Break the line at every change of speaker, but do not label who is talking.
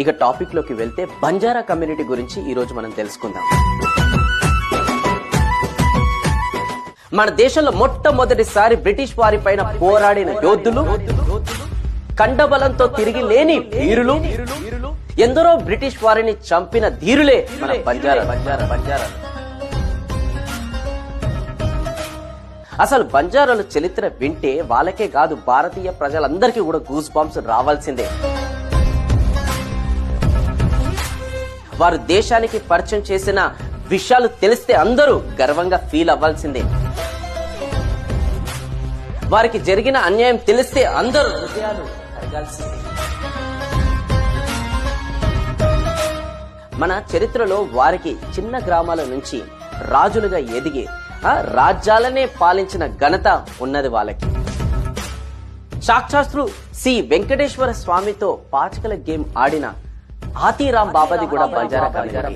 ఇక టాపిక్ లోకి వెళ్తే బంజారా కమ్యూనిటీ గురించి ఈ రోజు మనం తెలుసుకుందాం. మన దేశంలో మొట్టమొదటిసారి బ్రిటిష్ వారి పైన పోరాడిన యోధులు, కండబలంతో తిరిగి లేని వీరులు, ఎందరో బ్రిటిష్ వారిని చంపిన ధీరులే మన బంజారా. అసలు బంజారాల చరిత్ర వింటే వాళ్ళకే కాదు, భారతీయ ప్రజలందరికీ కూడా గూస్ బంప్స్ రావాల్సిందే. వారు దేశానికి పరిచయం చేసిన విషయాలు తెలిస్తే అందరూ గర్వంగా ఫీల్ అవ్వాల్సిందే. వారికి జరిగిన అన్యాయం తెలిస్తే అందరూ హృదయాలు కరగాల్సిందే. మన చరిత్రలో వారికి చిన్న గ్రామాల నుంచి రాజులుగా ఎదిగి రాజ్యాలనే పాలించిన ఘనత ఉన్నది వాళ్ళకి. సాక్షాత్తు సి వెంకటేశ్వర స్వామితో పాచికల గేమ్ ఆడిన ఆతీరాం బాబాది కూడా బంజారా కమ్యూనిటీ.